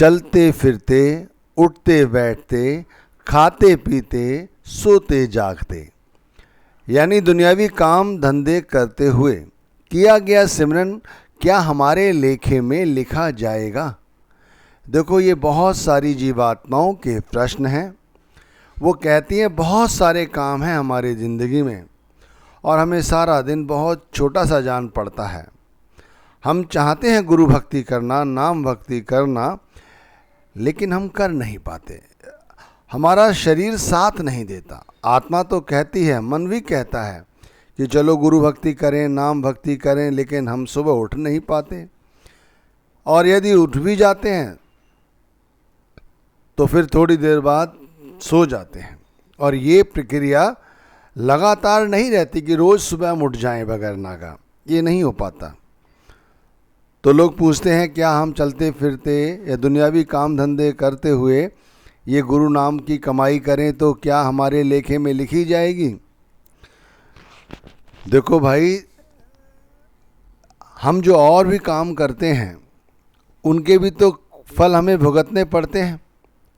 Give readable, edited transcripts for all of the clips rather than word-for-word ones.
चलते फिरते, उठते बैठते, खाते पीते, सोते जागते, यानी दुनियावी काम धंधे करते हुए किया गया सिमरन क्या हमारे लेखे में लिखा जाएगा? देखो, ये बहुत सारी जीवात्माओं के प्रश्न हैं। वो कहती हैं बहुत सारे काम हैं हमारी ज़िंदगी में और हमें सारा दिन बहुत छोटा सा जान पड़ता है। हम चाहते हैं गुरु भक्ति करना, नाम भक्ति करना, लेकिन हम कर नहीं पाते। हमारा शरीर साथ नहीं देता। आत्मा तो कहती है, मन भी कहता है कि चलो गुरु भक्ति करें, नाम भक्ति करें, लेकिन हम सुबह उठ नहीं पाते। और यदि उठ भी जाते हैं तो फिर थोड़ी देर बाद सो जाते हैं। और ये प्रक्रिया लगातार नहीं रहती कि रोज़ सुबह हम उठ जाएं बगैर नागा, ये नहीं हो पाता। तो लोग पूछते हैं क्या हम चलते फिरते या दुनियावी काम धंधे करते हुए ये गुरु नाम की कमाई करें तो क्या हमारे लेखे में लिखी जाएगी? देखो भाई, हम जो और भी काम करते हैं उनके भी तो फल हमें भुगतने पड़ते हैं,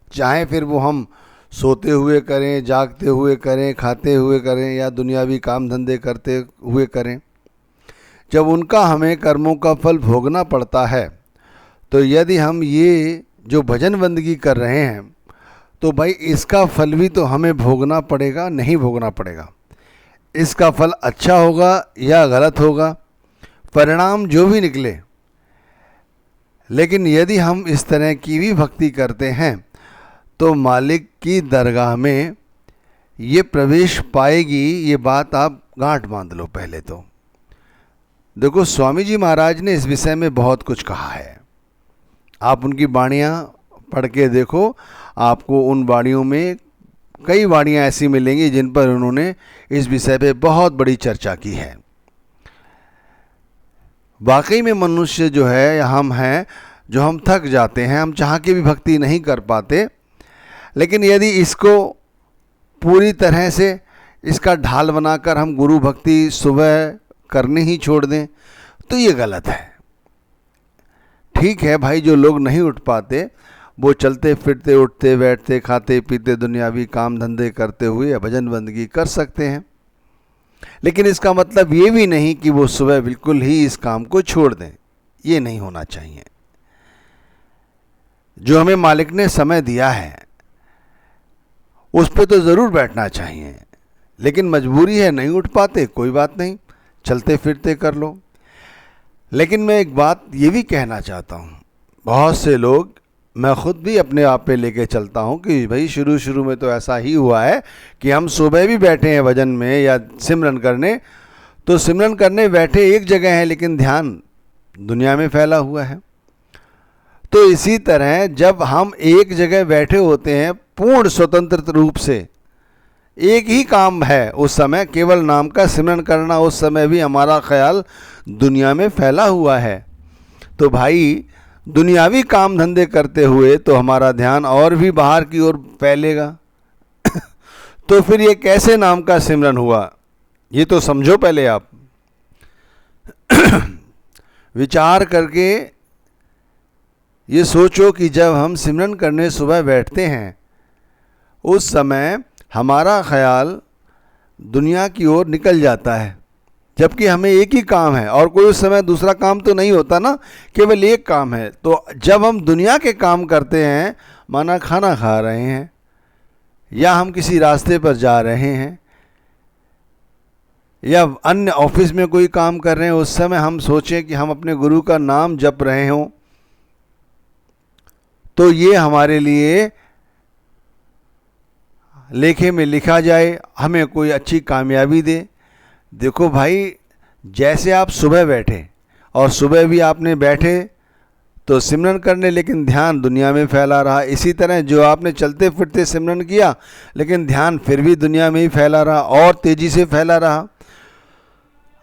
चाहे फिर वो हम सोते हुए करें, जागते हुए करें, खाते हुए करें या दुनियावी काम धंधे करते हुए करें। जब उनका हमें कर्मों का फल भोगना पड़ता है तो यदि हम ये जो भजन बंदगी कर रहे हैं तो भाई इसका फल भी तो हमें भोगना पड़ेगा, नहीं भोगना पड़ेगा? इसका फल अच्छा होगा या गलत होगा, परिणाम जो भी निकले, लेकिन यदि हम इस तरह की भी भक्ति करते हैं तो मालिक की दरगाह में ये प्रवेश पाएगी। ये बात आप गांठ बांध लो। पहले तो देखो, स्वामी जी महाराज ने इस विषय में बहुत कुछ कहा है। आप उनकी वाणियाँ पढ़ के देखो, आपको उन वाणियों में कई वाणियाँ ऐसी मिलेंगी जिन पर उन्होंने इस विषय पे बहुत बड़ी चर्चा की है। वाकई में मनुष्य जो है, हम हैं जो हम थक जाते हैं, हम चाह के भी भक्ति नहीं कर पाते, लेकिन यदि इसको पूरी तरह से इसका ढाल बनाकर हम गुरु भक्ति सुबह करने ही छोड़ दें तो ये गलत है। ठीक है भाई, जो लोग नहीं उठ पाते वो चलते फिरते, उठते बैठते, खाते पीते, दुनियावी काम धंधे करते हुए भजन बंदगी कर सकते हैं, लेकिन इसका मतलब ये भी नहीं कि वो सुबह बिल्कुल ही इस काम को छोड़ दें। ये नहीं होना चाहिए। जो हमें मालिक ने समय दिया है उस पे तो ज़रूर बैठना चाहिए, लेकिन मजबूरी है, नहीं उठ पाते, कोई बात नहीं, चलते फिरते कर लो। लेकिन मैं एक बात ये भी कहना चाहता हूँ, बहुत से लोग, मैं खुद भी अपने आप पे लेके चलता हूँ कि भाई शुरू में तो ऐसा ही हुआ है कि हम सुबह भी बैठे हैं भजन में या सिमरन करने, तो सिमरन करने बैठे एक जगह है लेकिन ध्यान दुनिया में फैला हुआ है। तो इसी तरह जब हम एक जगह बैठे होते हैं पूर्ण स्वतंत्र रूप से, एक ही काम है उस समय, केवल नाम का सिमरन करना, उस समय भी हमारा ख्याल दुनिया में फैला हुआ है। तो भाई दुनियावी काम धंधे करते हुए तो हमारा ध्यान और भी बाहर की ओर फैलेगा। तो फिर ये कैसे नाम का सिमरन हुआ, ये तो समझो पहले आप। विचार करके ये सोचो कि जब हम सिमरन करने सुबह बैठते हैं उस समय हमारा ख्याल दुनिया की ओर निकल जाता है, जबकि हमें एक ही काम है और कोई उस समय दूसरा काम तो नहीं होता ना, केवल एक काम है। तो जब हम दुनिया के काम करते हैं, माना खाना खा रहे हैं या हम किसी रास्ते पर जा रहे हैं या अन्य ऑफिस में कोई काम कर रहे हैं, उस समय हम सोचें कि हम अपने गुरु का नाम जप रहे हों, तो ये हमारे लिए लेखे में लिखा जाए, हमें कोई अच्छी कामयाबी दे। देखो भाई, जैसे आप सुबह बैठे और सुबह भी आपने बैठे तो सिमरन करने, लेकिन ध्यान दुनिया में फैला रहा, इसी तरह जो आपने चलते फिरते सिमरन किया लेकिन ध्यान फिर भी दुनिया में ही फैला रहा और तेज़ी से फैला रहा।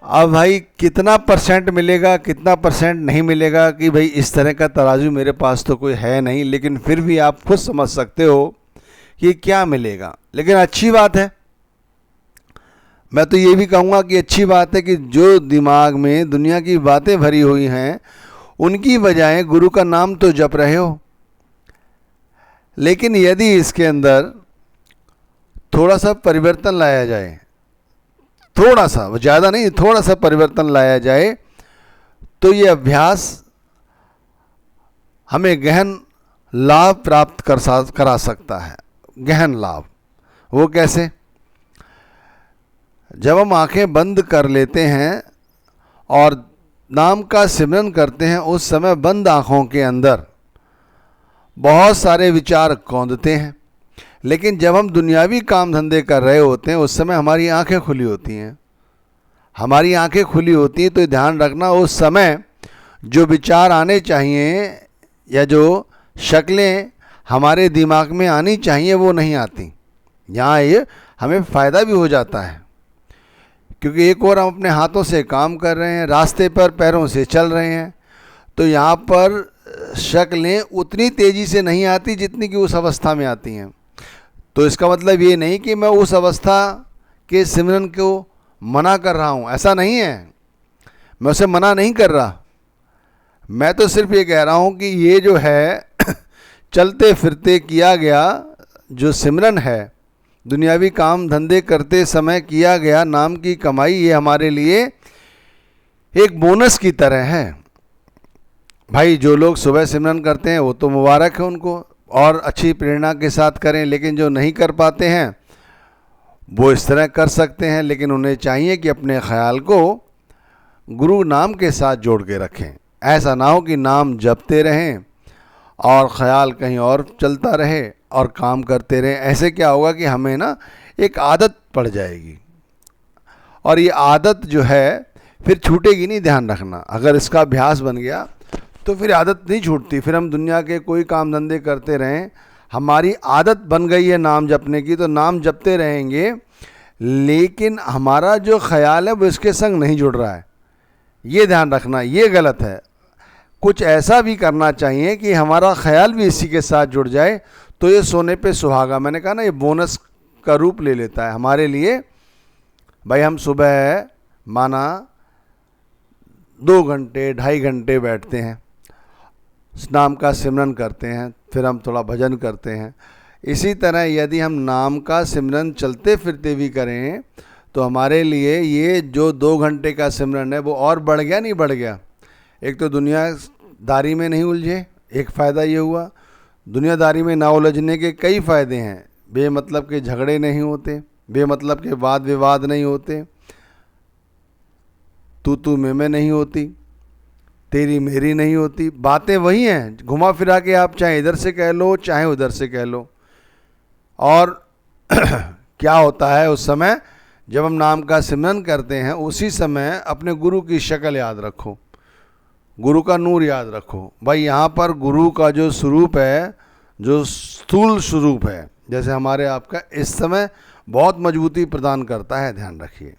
अब भाई कितना परसेंट मिलेगा, कितना परसेंट नहीं मिलेगा कि भाई इस तरह का तराजू मेरे पास तो कोई है नहीं, लेकिन फिर भी आप खुद समझ सकते हो कि क्या मिलेगा। लेकिन अच्छी बात है, मैं तो ये भी कहूँगा कि अच्छी बात है कि जो दिमाग में दुनिया की बातें भरी हुई हैं उनकी बजाय गुरु का नाम तो जप रहे हो। लेकिन यदि इसके अंदर थोड़ा सा परिवर्तन लाया जाए, थोड़ा सा, वो ज़्यादा नहीं, थोड़ा सा परिवर्तन लाया जाए, तो ये अभ्यास हमें गहन लाभ प्राप्त करा सकता है। गहन लाभ वो कैसे? जब हम आंखें बंद कर लेते हैं और नाम का सिमरन करते हैं, उस समय बंद आंखों के अंदर बहुत सारे विचार कौंधते हैं। लेकिन जब हम दुनियावी काम धंधे कर रहे होते हैं, उस समय हमारी आंखें खुली होती हैं। हमारी आंखें खुली होती हैं तो ध्यान रखना, उस समय जो विचार आने चाहिए या जो शक्लें हमारे दिमाग में आनी चाहिए वो नहीं आती। यहाँ ये हमें फ़ायदा भी हो जाता है, क्योंकि एक और हम अपने हाथों से काम कर रहे हैं, रास्ते पर पैरों से चल रहे हैं, तो यहाँ पर शक्लें उतनी तेज़ी से नहीं आती जितनी कि उस अवस्था में आती हैं। तो इसका मतलब ये नहीं कि मैं उस अवस्था के सिमरन को मना कर रहा हूँ, ऐसा नहीं है। मैं उसे मना नहीं कर रहा, मैं तो सिर्फ ये कह रहा हूँ कि ये जो है चलते फिरते किया गया जो सिमरन है, दुनियावी काम धंधे करते समय किया गया नाम की कमाई, ये हमारे लिए एक बोनस की तरह है। भाई जो लोग सुबह सिमरन करते हैं वो तो मुबारक है उनको, और अच्छी प्रेरणा के साथ करें। लेकिन जो नहीं कर पाते हैं वो इस तरह कर सकते हैं, लेकिन उन्हें चाहिए कि अपने ख्याल को गुरु नाम के साथ जोड़ के रखें। ऐसा ना हो कि नाम जपते रहें और ख्याल कहीं और चलता रहे और काम करते रहें। ऐसे क्या होगा कि हमें ना एक आदत पड़ जाएगी, और ये आदत जो है फिर छूटेगी नहीं। ध्यान रखना, अगर इसका अभ्यास बन गया तो फिर आदत नहीं छूटती। फिर हम दुनिया के कोई काम धंधे करते रहें, हमारी आदत बन गई है नाम जपने की, तो नाम जपते रहेंगे, लेकिन हमारा जो ख्याल है वो इसके संग नहीं जुड़ रहा है। ये ध्यान रखना, ये गलत है। कुछ ऐसा भी करना चाहिए कि हमारा ख्याल भी इसी के साथ जुड़ जाए, तो ये सोने पे सुहागा, मैंने कहा ना, ये बोनस का रूप ले लेता है हमारे लिए। भाई हम सुबह माना 2 घंटे 2.5 घंटे बैठते हैं, नाम का सिमरन करते हैं, फिर हम थोड़ा भजन करते हैं। इसी तरह यदि हम नाम का सिमरन चलते फिरते भी करें तो हमारे लिए ये जो 2 घंटे का सिमरन है वो और बढ़ गया, नहीं बढ़ गया? एक तो दुनियादारी में नहीं उलझे, एक फ़ायदा ये हुआ। दुनियादारी में ना उलझने के कई फ़ायदे हैं। बेमतलब के झगड़े नहीं होते, बेमतलब के वाद विवाद नहीं होते, तू मैं नहीं होती, तेरी मेरी नहीं होती। बातें वही हैं, घुमा फिरा के आप चाहे इधर से कह लो चाहे उधर से कह लो। और क्या होता है उस समय जब हम नाम का सिमरन करते हैं, उसी समय अपने गुरु की शक्ल याद रखो, गुरु का नूर याद रखो। भाई यहाँ पर गुरु का जो स्वरूप है, जो स्थूल स्वरूप है, जैसे हमारे आपका, इस समय बहुत मजबूती प्रदान करता है। ध्यान रखिए,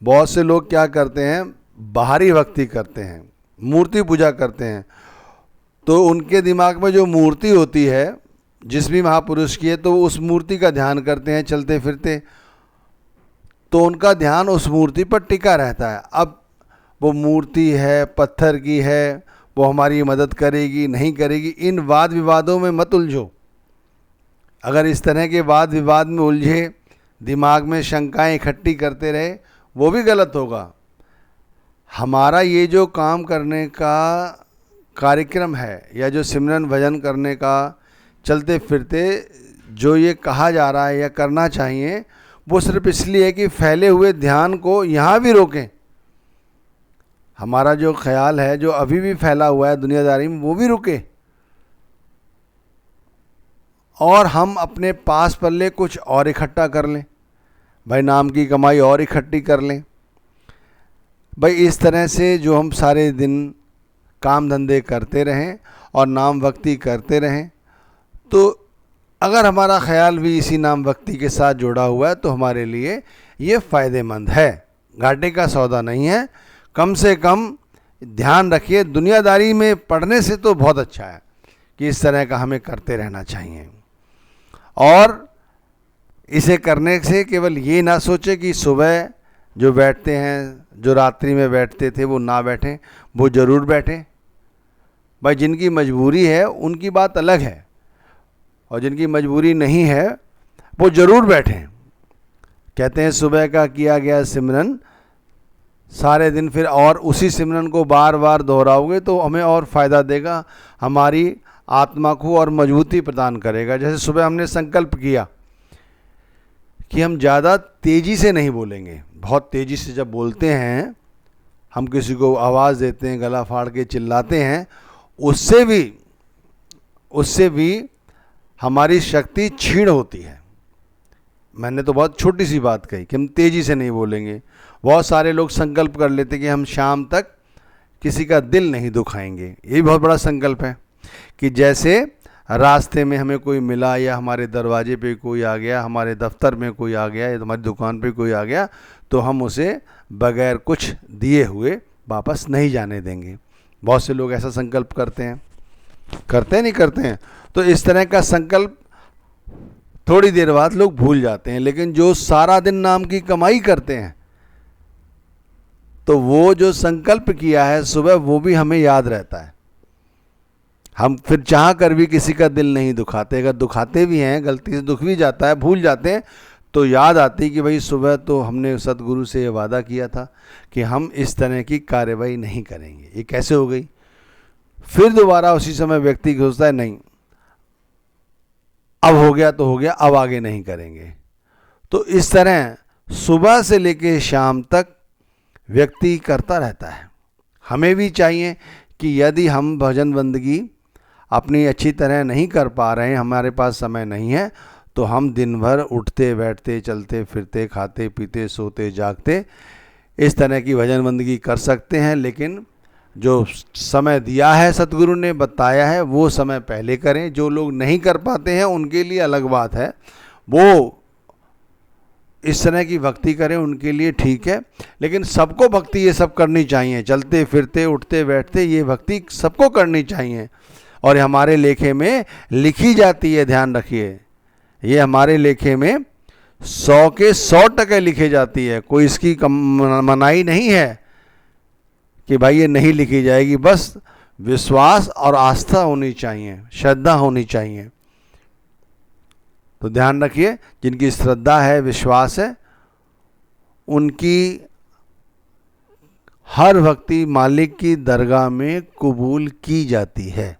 बहुत से लोग क्या करते हैं, बाहरी भक्ति करते हैं, मूर्ति पूजा करते हैं, तो उनके दिमाग में जो मूर्ति होती है जिस भी महापुरुष की है, तो उस मूर्ति का ध्यान करते हैं चलते फिरते, तो उनका ध्यान उस मूर्ति पर टिका रहता है। अब वो मूर्ति है, पत्थर की है, वो हमारी मदद करेगी नहीं करेगी, इन वाद विवादों में मत उलझो। अगर इस तरह के वाद विवाद में उलझे, दिमाग में शंकाएं इकट्ठी करते रहे, वो भी गलत होगा। हमारा ये जो काम करने का कार्यक्रम है या जो सिमरन भजन करने का चलते फिरते जो ये कहा जा रहा है या करना चाहिए, वो सिर्फ इसलिए है कि फैले हुए ध्यान को यहाँ भी रोकें। हमारा जो ख्याल है जो अभी भी फैला हुआ है दुनियादारी में, वो भी रुके, और हम अपने पास पल्ले कुछ और इकट्ठा कर लें। भाई नाम की कमाई और इकट्ठी कर लें। भाई इस तरह से जो हम सारे दिन काम धंधे करते रहें और नाम भक्ति करते रहें, तो अगर हमारा ख्याल भी इसी नाम भक्ति के साथ जुड़ा हुआ है तो हमारे लिए ये फ़ायदेमंद है, घाटे का सौदा नहीं है। कम से कम ध्यान रखिए, दुनियादारी में पढ़ने से तो बहुत अच्छा है कि इस तरह का हमें करते रहना चाहिए। और इसे करने से केवल ये ना सोचे कि सुबह जो बैठते हैं, जो रात्रि में बैठते थे वो ना बैठें, वो ज़रूर बैठें। भाई जिनकी मजबूरी है उनकी बात अलग है, और जिनकी मजबूरी नहीं है वो ज़रूर बैठें। कहते हैं सुबह का किया गया सिमरन सारे दिन फिर और उसी सिमरन को बार बार दोहराओगे तो हमें और फ़ायदा देगा, हमारी आत्मा को और मजबूती प्रदान करेगा। जैसे सुबह हमने संकल्प किया कि हम ज़्यादा तेज़ी से नहीं बोलेंगे। बहुत तेज़ी से जब बोलते हैं, हम किसी को आवाज़ देते हैं, गला फाड़ के चिल्लाते हैं, उससे भी हमारी शक्ति क्षीण होती है। मैंने तो बहुत छोटी सी बात कही कि हम तेज़ी से नहीं बोलेंगे। बहुत सारे लोग संकल्प कर लेते कि हम शाम तक किसी का दिल नहीं दुखाएंगे। ये भी बहुत बड़ा संकल्प है कि जैसे रास्ते में हमें कोई मिला या हमारे दरवाजे पे कोई आ गया, हमारे दफ्तर में कोई आ गया या हमारी दुकान पे कोई आ गया, तो हम उसे बगैर कुछ दिए हुए वापस नहीं जाने देंगे। बहुत से लोग ऐसा संकल्प करते हैं नहीं करते हैं। तो इस तरह का संकल्प थोड़ी देर बाद लोग भूल जाते हैं। लेकिन जो सारा दिन नाम की कमाई करते हैं, तो वो जो संकल्प किया है सुबह, वो भी हमें याद रहता है। हम फिर चाह कर भी किसी का दिल नहीं दुखाते। अगर दुखाते भी हैं, गलती से दुख भी जाता है, भूल जाते हैं, तो याद आती कि भाई सुबह तो हमने सतगुरु से ये वादा किया था कि हम इस तरह की कार्रवाई नहीं करेंगे। ये कैसे हो गई? फिर दोबारा उसी समय व्यक्ति सोचता है नहीं, अब हो गया तो हो गया, अब आगे नहीं करेंगे। तो इस तरह सुबह से लेकर शाम तक व्यक्ति करता रहता है। हमें भी चाहिए कि यदि हम भजन बंदगी अपनी अच्छी तरह नहीं कर पा रहे हैं, हमारे पास समय नहीं है, तो हम दिन भर उठते बैठते चलते फिरते खाते पीते सोते जागते इस तरह की भजन बंदगी कर सकते हैं। लेकिन जो समय दिया है, सतगुरु ने बताया है, वो समय पहले करें। जो लोग नहीं कर पाते हैं उनके लिए अलग बात है, वो इस तरह की भक्ति करें, उनके लिए ठीक है। लेकिन सबको भक्ति ये सब करनी चाहिए, चलते फिरते उठते बैठते ये भक्ति सबको करनी चाहिए। और हमारे लेखे में लिखी जाती है, ध्यान रखिए, ये हमारे लेखे में 100 के 100% लिखी जाती है। कोई इसकी मनाही नहीं है कि भाई ये नहीं लिखी जाएगी। बस विश्वास और आस्था होनी चाहिए, श्रद्धा होनी चाहिए। तो ध्यान रखिए, जिनकी श्रद्धा है, विश्वास है, उनकी हर भक्ति मालिक की दरगाह में कबूल की जाती है।